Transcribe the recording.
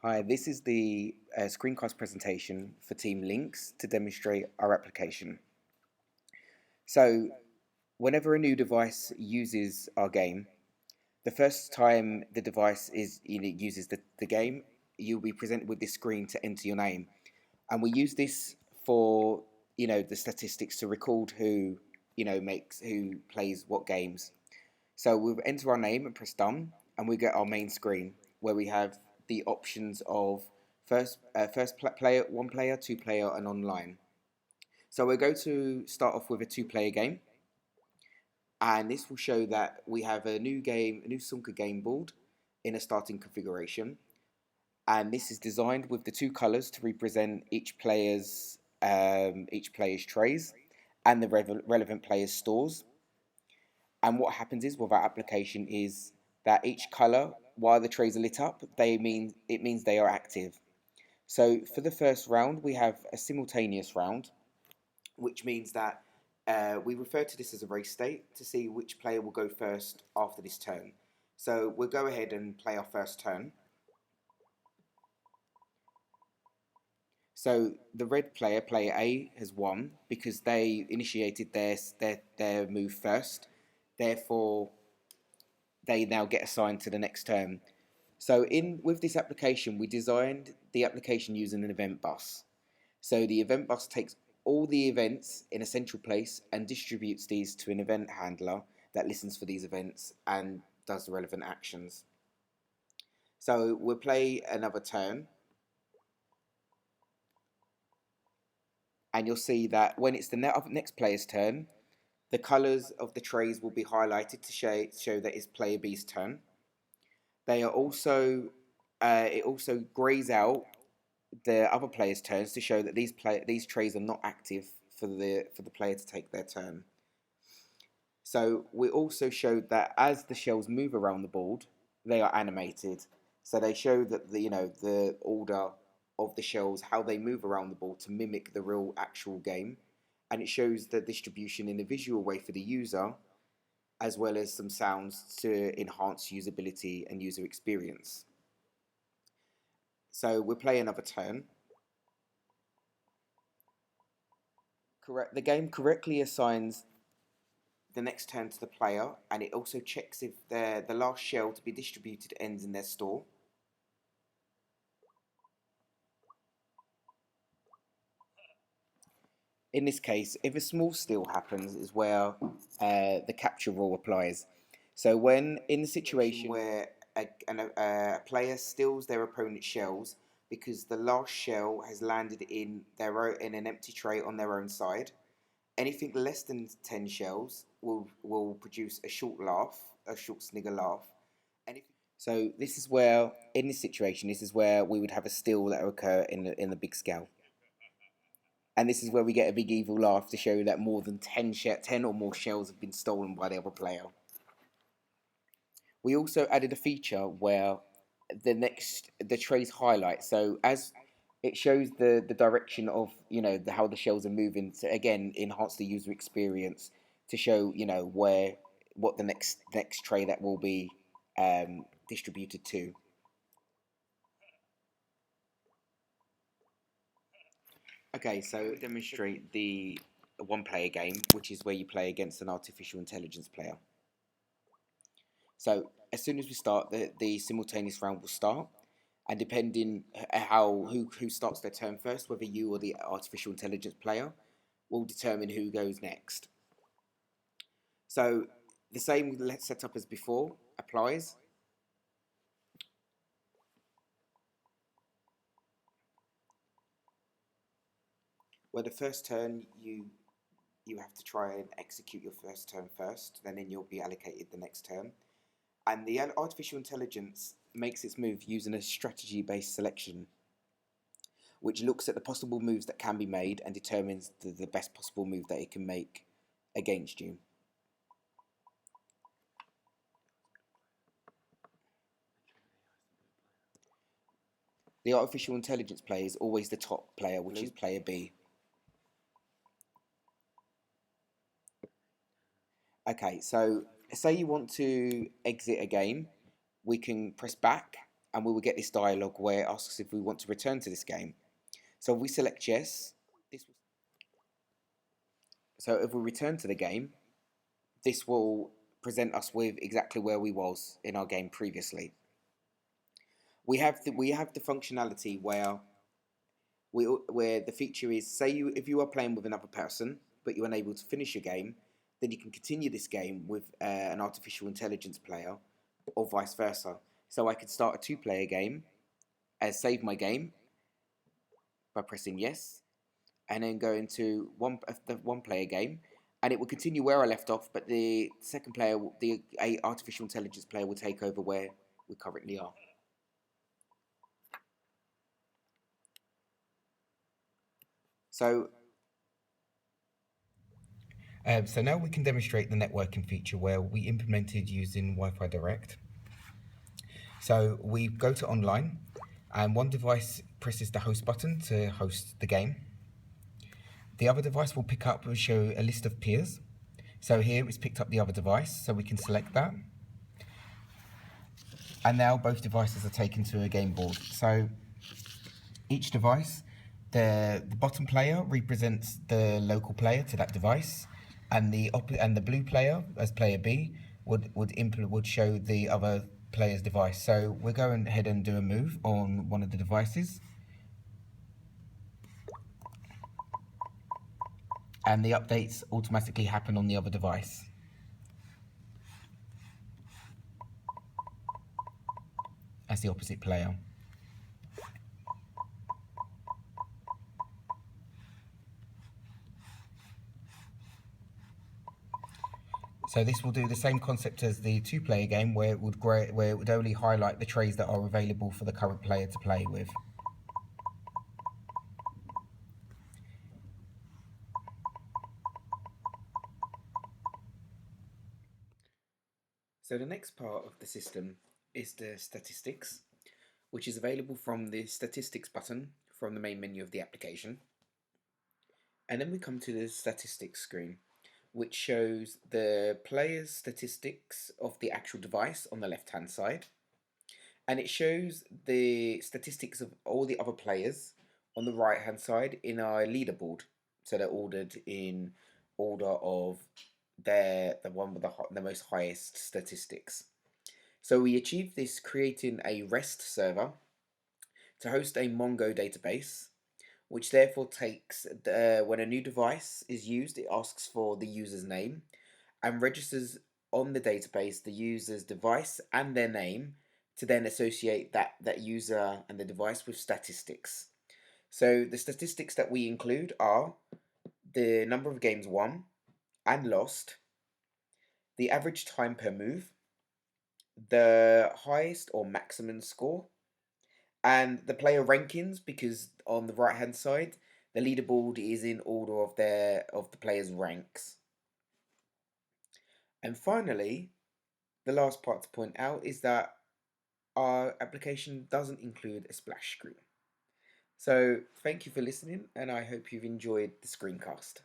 Hi, this is the screencast presentation for Team Lynx to demonstrate our application. So, whenever a new device uses our game, the first time the device uses the game, you'll be presented with this screen to enter your name, and we use this for the statistics to record who who plays what games. So we'll enter our name and press done, and we get our main screen where we have the options of player, one player, two player, and online. So we're going to start off with a two-player game, and this will show that we have a new game, a new Sungka game board in a starting configuration, and this is designed with the two colors to represent each player's trays and the relevant player's stores. And what happens is with our application is that each color, while the trays are lit up, it means they are active. So for the first round, we have a simultaneous round, which means that we refer to this as a race state to see which player will go first after this turn. So we'll go ahead and play our first turn. So the red player, player A, has won because they initiated their move first. Therefore, they now get assigned to the next turn. So with this application, we designed the application using an event bus. So the event bus takes all the events in a central place and distributes these to an event handler that listens for these events and does the relevant actions. So we'll play another turn, and you'll see that when it's the next player's turn, the colours of the trays will be highlighted to show that it's player B's turn. They are also it also greys out the other players' turns to show that these trays are not active for the player to take their turn. So we also showed that as the shells move around the board, they are animated. So they show that the order of the shells, how they move around the board to mimic the real actual game, and it shows the distribution in a visual way for the user, as well as some sounds to enhance usability and user experience. So we'll play another turn. The game correctly assigns the next turn to the player, and it also checks if the last shell to be distributed ends in their store. In this case, if a small steal happens, is where the capture rule applies. So when in the situation where a player steals their opponent's shells because the last shell has landed in an empty tray on their own side, anything less than 10 shells will produce a short snigger laugh. So this is where, in this situation, this is where we would have a steal that will occur in the big scale. And this is where we get a big evil laugh to show that more than 10 or more shells have been stolen by the other player. We also added a feature where the trays highlight. So as it shows the direction of how the shells are moving to again enhance the user experience to show what the next tray that will be distributed to. Okay, so demonstrate the one player game, which is where you play against an artificial intelligence player. So as soon as we start, the simultaneous round will start, and depending who starts their turn first, whether you or the artificial intelligence player, will determine who goes next. So the same setup as before applies. Where the first turn you have to try and execute your first turn first, then you'll be allocated the next turn. And the artificial intelligence makes its move using a strategy-based selection, which looks at the possible moves that can be made and determines the best possible move that it can make against you. The artificial intelligence player is always the top player, which is player B. Okay, so say you want to exit a game, we can press back and we will get this dialog where it asks if we want to return to this game. So if we select yes, so if we return to the game, this will present us with exactly where we was in our game previously. We have the functionality where the feature is, say if you are playing with another person but you're unable to finish your game, then you can continue this game with an artificial intelligence player, or vice versa. So I could start a two-player game, save my game by pressing yes, and then go into the one-player game, and it will continue where I left off, but the second player, the artificial intelligence player, will take over where we currently are. So now we can demonstrate the networking feature where we implemented using Wi-Fi Direct. So we go to online, and one device presses the host button to host the game. The other device will pick up and show a list of peers. So here it's picked up the other device, so we can select that. And now both devices are taken to a game board. So each device, the bottom player represents the local player to that device, and the blue player as player B would show the other player's device. So we're going ahead and do a move on one of the devices, and the updates automatically happen on the other device. As the opposite player. So this will do the same concept as the two-player game, where it would only highlight the trays that are available for the current player to play with. So the next part of the system is the statistics, which is available from the statistics button from the main menu of the application. And then we come to the statistics screen, which shows the player's statistics of the actual device on the left hand side, and it shows the statistics of all the other players on the right hand side in our leaderboard. So they're ordered in order of the one with the most highest statistics. So we achieved this creating a REST server to host a Mongo database, which therefore takes when a new device is used, it asks for the user's name and registers on the database the user's device and their name to then associate that user and the device with statistics. So the statistics that we include are the number of games won and lost, the average time per move, the highest or maximum score, and the player rankings, because on the right hand side the leaderboard is in order of the players' ranks. And finally, the last part to point out is that our application doesn't include a splash screen. So thank you for listening, and I hope you've enjoyed the screencast.